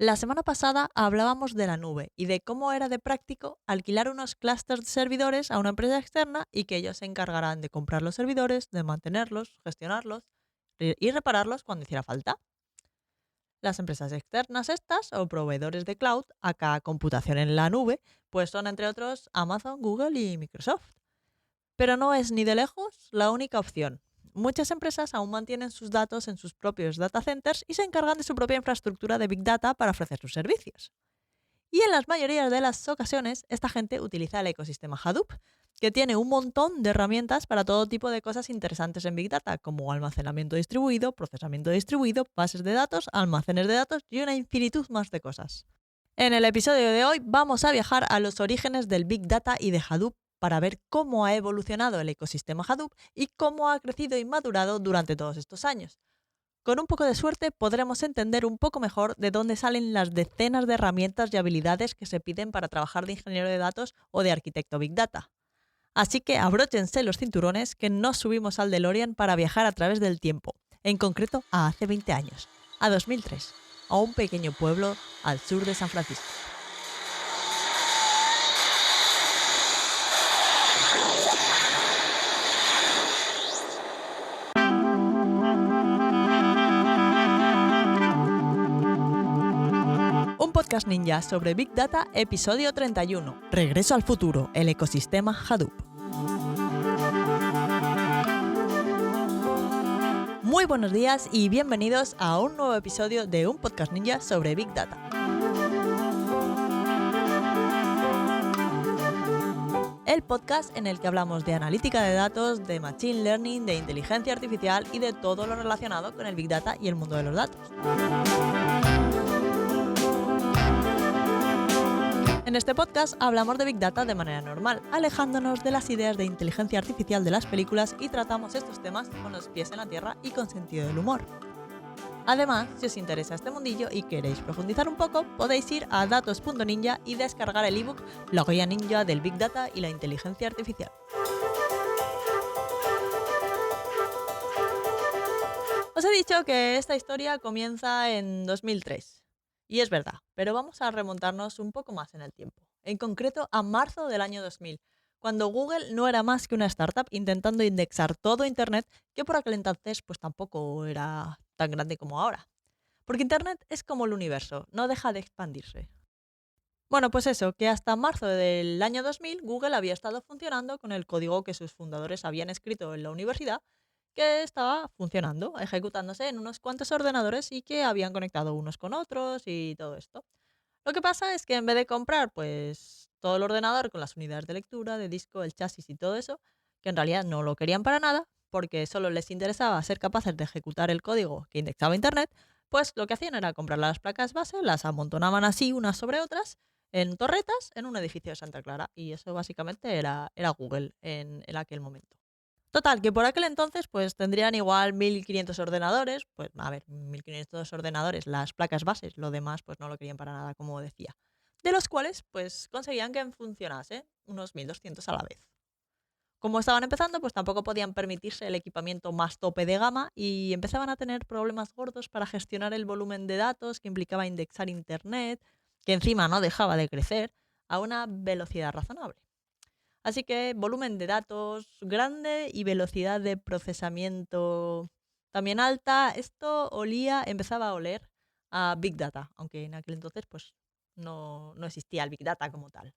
La semana pasada hablábamos de la nube y de cómo era de práctico alquilar unos clústeres de servidores a una empresa externa y que ellos se encargarán de comprar los servidores, de mantenerlos, gestionarlos y repararlos cuando hiciera falta. Las empresas externas estas o proveedores de cloud, acá computación en la nube, pues son entre otros Amazon, Google y Microsoft. Pero no es ni de lejos la única opción. Muchas empresas aún mantienen sus datos en sus propios data centers y se encargan de su propia infraestructura de Big Data para ofrecer sus servicios. Y en las mayorías de las ocasiones, esta gente utiliza el ecosistema Hadoop, que tiene un montón de herramientas para todo tipo de cosas interesantes en Big Data, como almacenamiento distribuido, procesamiento distribuido, bases de datos, almacenes de datos y una infinitud más de cosas. En el episodio de hoy vamos a viajar a los orígenes del Big Data y de Hadoop para ver cómo ha evolucionado el ecosistema Hadoop y cómo ha crecido y madurado durante todos estos años. Con un poco de suerte podremos entender un poco mejor de dónde salen las decenas de herramientas y habilidades que se piden para trabajar de ingeniero de datos o de arquitecto Big Data. Así que abróchense los cinturones que nos subimos al DeLorean para viajar a través del tiempo, en concreto a hace 20 años, a 2003, a un pequeño pueblo al sur de San Francisco. Un podcast ninja sobre Big Data, episodio 31. Regreso al futuro, el ecosistema Hadoop. Muy buenos días y bienvenidos a un nuevo episodio de un podcast ninja sobre Big Data. El podcast en el que hablamos de analítica de datos, de machine learning, de inteligencia artificial y de todo lo relacionado con el Big Data y el mundo de los datos. En este podcast hablamos de Big Data de manera normal, alejándonos de las ideas de inteligencia artificial de las películas y tratamos estos temas con los pies en la tierra y con sentido del humor. Además, si os interesa este mundillo y queréis profundizar un poco, podéis ir a datos.ninja y descargar el ebook La guía ninja del Big Data y la inteligencia artificial. Os he dicho que esta historia comienza en 2003. Y es verdad, pero vamos a remontarnos un poco más en el tiempo. En concreto, a marzo del año 2000, cuando Google no era más que una startup intentando indexar todo Internet, que por aquel entonces pues tampoco era tan grande como ahora. Porque Internet es como el universo, no deja de expandirse. Bueno, pues eso, que hasta marzo del año 2000 Google había estado funcionando con el código que sus fundadores habían escrito en la universidad, que estaba funcionando, ejecutándose en unos cuantos ordenadores y que habían conectado unos con otros y todo esto. Lo que pasa es que en vez de comprar pues todo el ordenador con las unidades de lectura, de disco, el chasis y todo eso, que en realidad no lo querían para nada, porque solo les interesaba ser capaces de ejecutar el código que indexaba Internet, pues lo que hacían era comprar las placas base, las amontonaban así unas sobre otras, en torretas, en un edificio de Santa Clara. Y eso básicamente era Google en aquel momento. Total, que por aquel entonces pues tendrían igual 1500 ordenadores, pues a ver, 1500 ordenadores, las placas bases, lo demás pues no lo querían para nada, como decía. De los cuales pues conseguían que funcionase unos 1200 a la vez. Como estaban empezando, pues tampoco podían permitirse el equipamiento más tope de gama y empezaban a tener problemas gordos para gestionar el volumen de datos que implicaba indexar Internet, que encima no dejaba de crecer, a una velocidad razonable. Así que volumen de datos grande y velocidad de procesamiento también alta. Esto empezaba a oler a Big Data, aunque en aquel entonces pues no existía el Big Data como tal.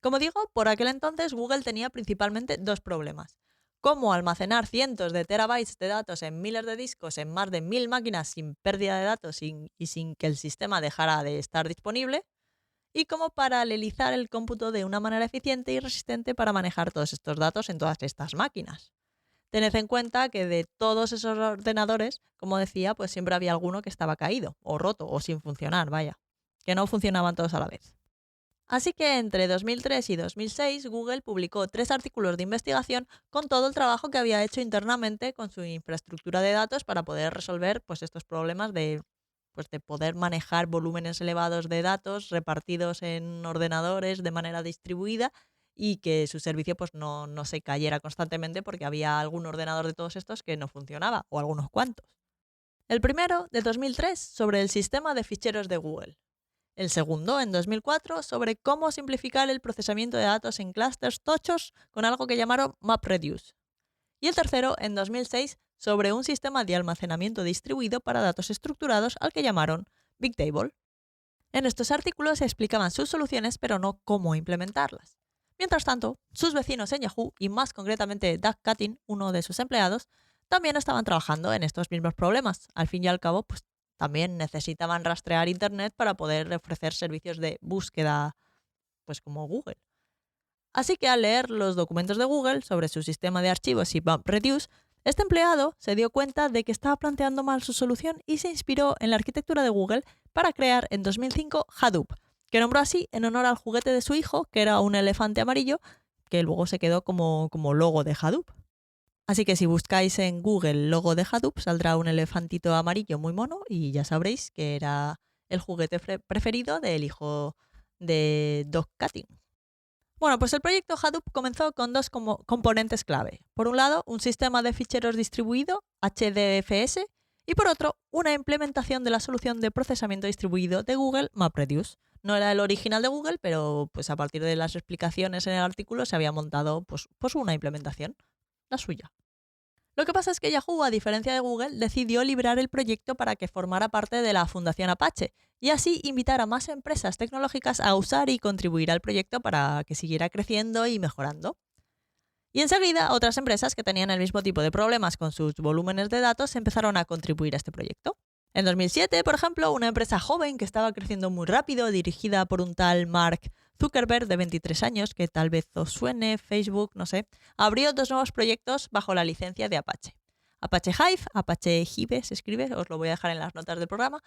Como digo, por aquel entonces Google tenía principalmente dos problemas. Cómo almacenar cientos de terabytes de datos en miles de discos en más de 1000 máquinas sin pérdida de datos y sin que el sistema dejara de estar disponible, y cómo paralelizar el cómputo de una manera eficiente y resistente para manejar todos estos datos en todas estas máquinas. Tened en cuenta que de todos esos ordenadores, como decía, pues siempre había alguno que estaba caído, o roto, o sin funcionar, vaya, que no funcionaban todos a la vez. Así que entre 2003 y 2006 Google publicó 3 artículos de investigación con todo el trabajo que había hecho internamente con su infraestructura de datos para poder resolver pues, estos problemas de poder manejar volúmenes elevados de datos repartidos en ordenadores de manera distribuida y que su servicio pues, no se cayera constantemente porque había algún ordenador de todos estos que no funcionaba, o algunos cuantos. El primero, de 2003, sobre el sistema de ficheros de Google. El segundo, en 2004, sobre cómo simplificar el procesamiento de datos en clústeres tochos con algo que llamaron MapReduce. Y el tercero, en 2006, sobre un sistema de almacenamiento distribuido para datos estructurados al que llamaron Bigtable. En estos artículos se explicaban sus soluciones, pero no cómo implementarlas. Mientras tanto, sus vecinos en Yahoo, y más concretamente Doug Cutting, uno de sus empleados, también estaban trabajando en estos mismos problemas. Al fin y al cabo, pues también necesitaban rastrear Internet para poder ofrecer servicios de búsqueda, pues como Google. Así que al leer los documentos de Google sobre su sistema de archivos y MapReduce, este empleado se dio cuenta de que estaba planteando mal su solución y se inspiró en la arquitectura de Google para crear en 2005 Hadoop, que nombró así en honor al juguete de su hijo, que era un elefante amarillo, que luego se quedó como logo de Hadoop. Así que si buscáis en Google logo de Hadoop, saldrá un elefantito amarillo muy mono y ya sabréis que era el juguete preferido del hijo de Doug Cutting. Bueno, pues el proyecto Hadoop comenzó con dos componentes clave. Por un lado, un sistema de ficheros distribuido, HDFS, y por otro, una implementación de la solución de procesamiento distribuido de Google MapReduce. No era el original de Google, pero pues a partir de las explicaciones en el artículo se había montado pues una implementación, la suya. Lo que pasa es que Yahoo, a diferencia de Google, decidió liberar el proyecto para que formara parte de la Fundación Apache y así invitar a más empresas tecnológicas a usar y contribuir al proyecto para que siguiera creciendo y mejorando. Y enseguida, otras empresas que tenían el mismo tipo de problemas con sus volúmenes de datos empezaron a contribuir a este proyecto. En 2007, por ejemplo, una empresa joven que estaba creciendo muy rápido, dirigida por un tal Mark Zuckerberg, de 23 años, que tal vez os suene, Facebook, no sé, abrió dos nuevos proyectos bajo la licencia de Apache. Apache Hive, Apache Hive se escribe, os lo voy a dejar en las notas del programa.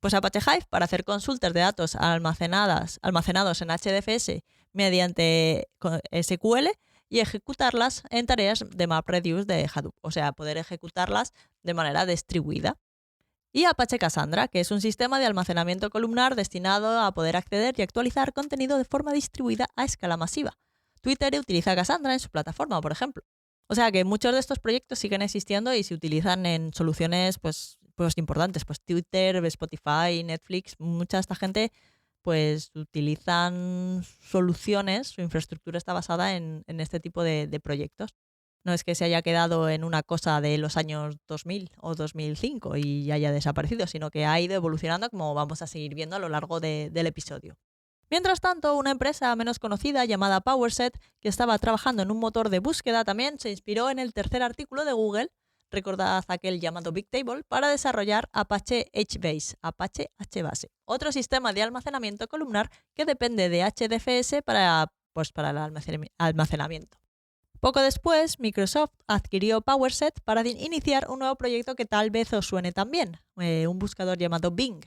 Pues Apache Hive para hacer consultas de datos almacenados en HDFS mediante SQL y ejecutarlas en tareas de MapReduce de Hadoop, o sea, poder ejecutarlas de manera distribuida. Y Apache Cassandra, que es un sistema de almacenamiento columnar destinado a poder acceder y actualizar contenido de forma distribuida a escala masiva. Twitter utiliza Cassandra en su plataforma, por ejemplo. O sea que muchos de estos proyectos siguen existiendo y se utilizan en soluciones pues importantes, pues Twitter, Spotify, Netflix, mucha de esta gente pues utilizan soluciones, su infraestructura está basada en este tipo de proyectos. No es que se haya quedado en una cosa de los años 2000 o 2005 y haya desaparecido, sino que ha ido evolucionando, como vamos a seguir viendo a lo largo del episodio. Mientras tanto, una empresa menos conocida llamada PowerSet, que estaba trabajando en un motor de búsqueda también, se inspiró en el tercer artículo de Google, recordad aquel llamado Bigtable, para desarrollar Apache HBase, Apache HBase, otro sistema de almacenamiento columnar que depende de HDFS para el almacenamiento. Poco después, Microsoft adquirió PowerSet para iniciar un nuevo proyecto que tal vez os suene también, un buscador llamado Bing.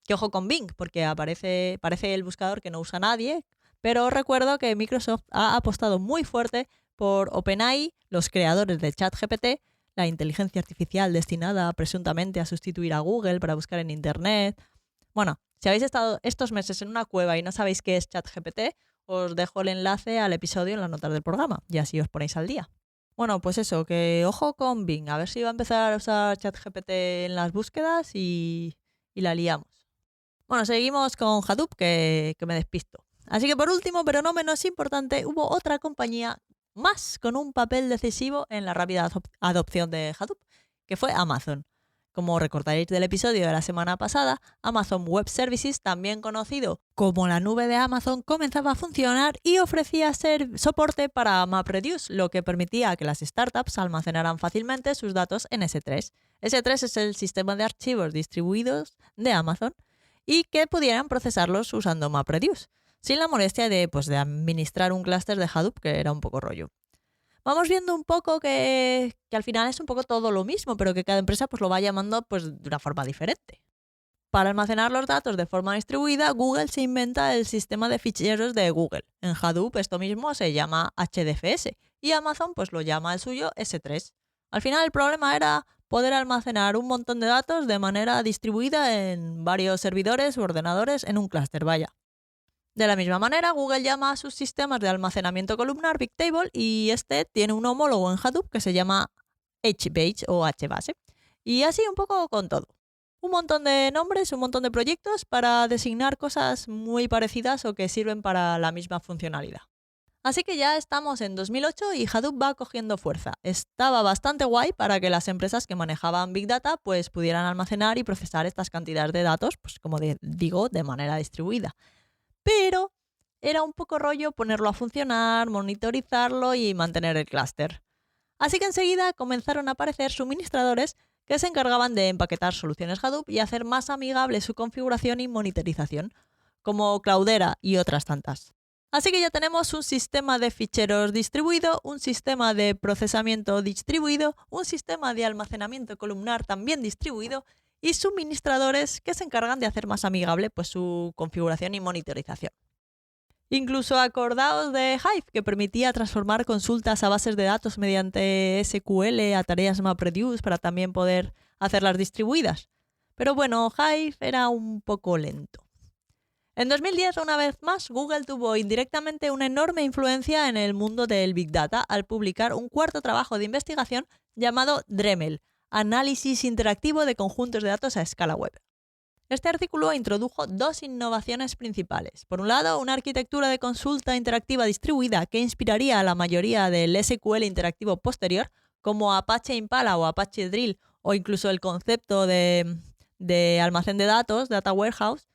Que ojo con Bing, porque parece el buscador que no usa nadie, pero os recuerdo que Microsoft ha apostado muy fuerte por OpenAI, los creadores de ChatGPT, la inteligencia artificial destinada presuntamente a sustituir a Google para buscar en Internet. Bueno, si habéis estado estos meses en una cueva y no sabéis qué es ChatGPT, os dejo el enlace al episodio en las notas del programa y así os ponéis al día. Bueno, pues eso, que ojo con Bing, a ver si va a empezar a usar ChatGPT en las búsquedas y la liamos. Bueno, seguimos con Hadoop, que me despisto. Así que por último, pero no menos importante, hubo otra compañía más con un papel decisivo en la rápida adopción de Hadoop, que fue Amazon. Como recordaréis del episodio de la semana pasada, Amazon Web Services, también conocido como la nube de Amazon, comenzaba a funcionar y ofrecía soporte para MapReduce, lo que permitía que las startups almacenaran fácilmente sus datos en S3. S3 es el sistema de archivos distribuidos de Amazon y que pudieran procesarlos usando MapReduce, sin la molestia de administrar un clúster de Hadoop, que era un poco rollo. Vamos viendo un poco que al final es un poco todo lo mismo, pero que cada empresa lo va llamando de una forma diferente. Para almacenar los datos de forma distribuida, Google se inventa el sistema de ficheros de Google. En Hadoop esto mismo se llama HDFS y Amazon lo llama el suyo S3. Al final el problema era poder almacenar un montón de datos de manera distribuida en varios servidores u ordenadores en un clúster, vaya. De la misma manera, Google llama a sus sistemas de almacenamiento columnar Bigtable y este tiene un homólogo en Hadoop que se llama HBase o HBase. Y así un poco con todo. Un montón de nombres, un montón de proyectos para designar cosas muy parecidas o que sirven para la misma funcionalidad. Así que ya estamos en 2008 y Hadoop va cogiendo fuerza. Estaba bastante guay para que las empresas que manejaban Big Data pues pudieran almacenar y procesar estas cantidades de datos, pues como digo, de manera distribuida. Pero era un poco rollo ponerlo a funcionar, monitorizarlo y mantener el clúster. Así que enseguida comenzaron a aparecer suministradores que se encargaban de empaquetar soluciones Hadoop y hacer más amigable su configuración y monitorización, como Cloudera y otras tantas. Así que ya tenemos un sistema de ficheros distribuido, un sistema de procesamiento distribuido, un sistema de almacenamiento columnar también distribuido y suministradores que se encargan de hacer más amigable pues, su configuración y monitorización. Incluso acordaos de Hive, que permitía transformar consultas a bases de datos mediante SQL a tareas MapReduce para también poder hacerlas distribuidas. Pero bueno, Hive era un poco lento. En 2010, una vez más, Google tuvo indirectamente una enorme influencia en el mundo del Big Data al publicar un cuarto trabajo de investigación llamado Dremel, Análisis Interactivo de Conjuntos de Datos a Escala Web. Este artículo introdujo dos innovaciones principales. Por un lado, una arquitectura de consulta interactiva distribuida que inspiraría a la mayoría del SQL interactivo posterior, como Apache Impala o Apache Drill, o incluso el concepto de almacén de datos, Data Warehouse,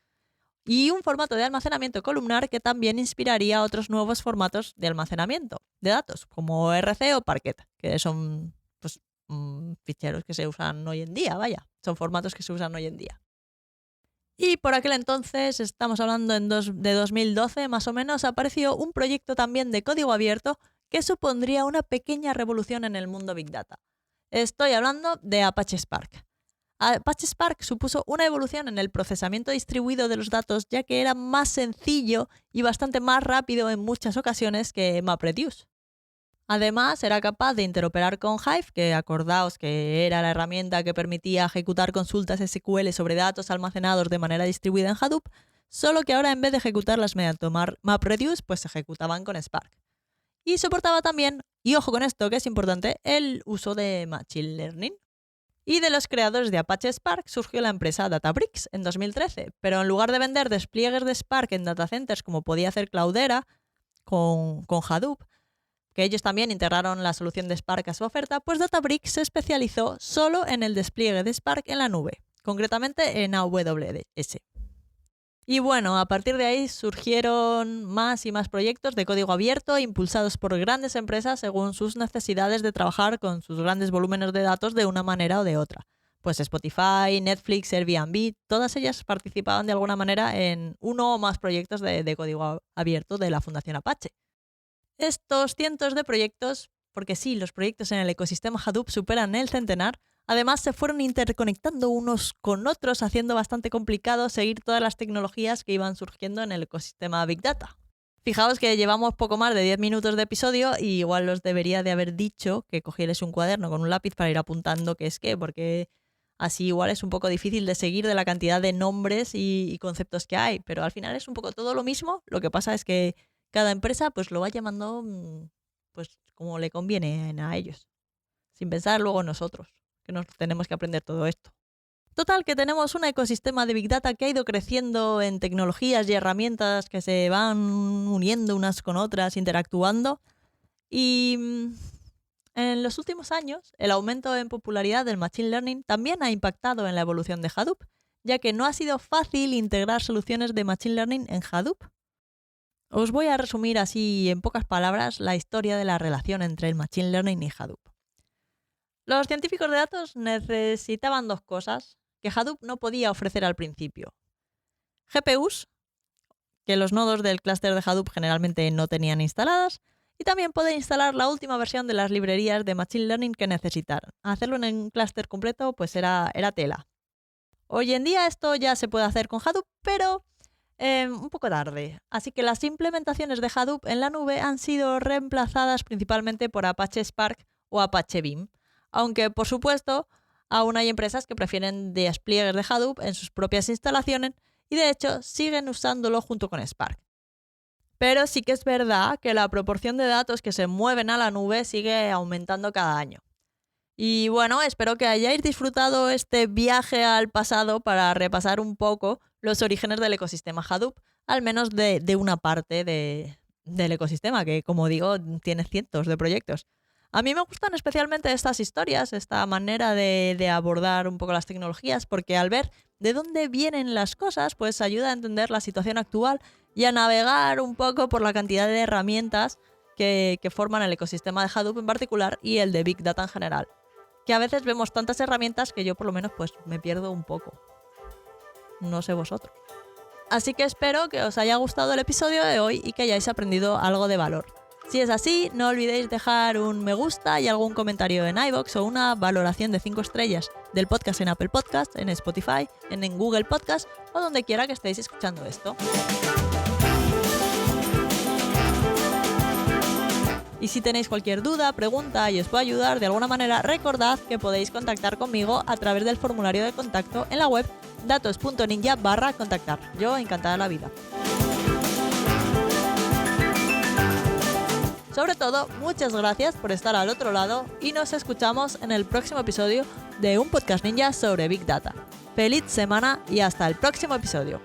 y un formato de almacenamiento columnar que también inspiraría a otros nuevos formatos de almacenamiento de datos, como RC o Parquet, que son pues, ficheros que se usan hoy en día, son formatos que se usan hoy en día. Y por aquel entonces, estamos hablando de 2012 más o menos, apareció un proyecto también de código abierto que supondría una pequeña revolución en el mundo Big Data. Estoy hablando de Apache Spark. Apache Spark supuso una evolución en el procesamiento distribuido de los datos, ya que era más sencillo y bastante más rápido en muchas ocasiones que MapReduce. Además, era capaz de interoperar con Hive, que acordaos que era la herramienta que permitía ejecutar consultas SQL sobre datos almacenados de manera distribuida en Hadoop, solo que ahora en vez de ejecutarlas mediante MapReduce, pues se ejecutaban con Spark. Y soportaba también, y ojo con esto que es importante, el uso de Machine Learning. Y de los creadores de Apache Spark surgió la empresa Databricks en 2013, pero en lugar de vender despliegues de Spark en datacenters como podía hacer Cloudera con Hadoop, que ellos también integraron la solución de Spark a su oferta, pues Databricks se especializó solo en el despliegue de Spark en la nube, concretamente en AWS. Y bueno, a partir de ahí surgieron más y más proyectos de código abierto impulsados por grandes empresas según sus necesidades de trabajar con sus grandes volúmenes de datos de una manera o de otra. Pues Spotify, Netflix, Airbnb, todas ellas participaban de alguna manera en uno o más proyectos de código abierto de la Fundación Apache. Estos cientos de proyectos, porque sí, los proyectos en el ecosistema Hadoop superan el centenar, además se fueron interconectando unos con otros, haciendo bastante complicado seguir todas las tecnologías que iban surgiendo en el ecosistema Big Data. Fijaos que llevamos poco más de 10 minutos de episodio y igual os debería de haber dicho que cogierais un cuaderno con un lápiz para ir apuntando qué es qué, porque así igual es un poco difícil de seguir de la cantidad de nombres y conceptos que hay, pero al final es un poco todo lo mismo. Lo que pasa es que cada empresa pues lo va llamando pues como le conviene a ellos, sin pensar luego en nosotros, que nos tenemos que aprender todo esto. Total, que tenemos un ecosistema de Big Data que ha ido creciendo en tecnologías y herramientas que se van uniendo unas con otras, interactuando. Y en los últimos años, el aumento en popularidad del Machine Learning también ha impactado en la evolución de Hadoop, ya que no ha sido fácil integrar soluciones de Machine Learning en Hadoop. Os voy a resumir así en pocas palabras la historia de la relación entre el Machine Learning y Hadoop. Los científicos de datos necesitaban dos cosas que Hadoop no podía ofrecer al principio. GPUs, que los nodos del clúster de Hadoop generalmente no tenían instaladas, y también poder instalar la última versión de las librerías de Machine Learning que necesitaran. Hacerlo en un clúster completo pues era tela. Hoy en día esto ya se puede hacer con Hadoop, pero un poco tarde. Así que las implementaciones de Hadoop en la nube han sido reemplazadas principalmente por Apache Spark o Apache Beam. Aunque, por supuesto, aún hay empresas que prefieren despliegues de Hadoop en sus propias instalaciones y, de hecho, siguen usándolo junto con Spark. Pero sí que es verdad que la proporción de datos que se mueven a la nube sigue aumentando cada año. Y bueno, espero que hayáis disfrutado este viaje al pasado para repasar un poco los orígenes del ecosistema Hadoop, al menos de una parte del ecosistema, que como digo, tiene cientos de proyectos. A mí me gustan especialmente estas historias, esta manera de abordar un poco las tecnologías, porque al ver de dónde vienen las cosas, pues ayuda a entender la situación actual y a navegar un poco por la cantidad de herramientas que forman el ecosistema de Hadoop en particular y el de Big Data en general. Que a veces vemos tantas herramientas que yo por lo menos pues me pierdo un poco. No sé vosotros. Así que espero que os haya gustado el episodio de hoy y que hayáis aprendido algo de valor. Si es así, no olvidéis dejar un me gusta y algún comentario en iVoox o una valoración de 5 estrellas del podcast en Apple Podcast, en Spotify, en Google Podcast o donde quiera que estéis escuchando esto. Y si tenéis cualquier duda, pregunta y os puedo ayudar de alguna manera, recordad que podéis contactar conmigo a través del formulario de contacto en la web datos.ninja/contactar. Yo encantada de la vida. Sobre todo, muchas gracias por estar al otro lado y nos escuchamos en el próximo episodio de un podcast ninja sobre Big Data. ¡Feliz semana y hasta el próximo episodio!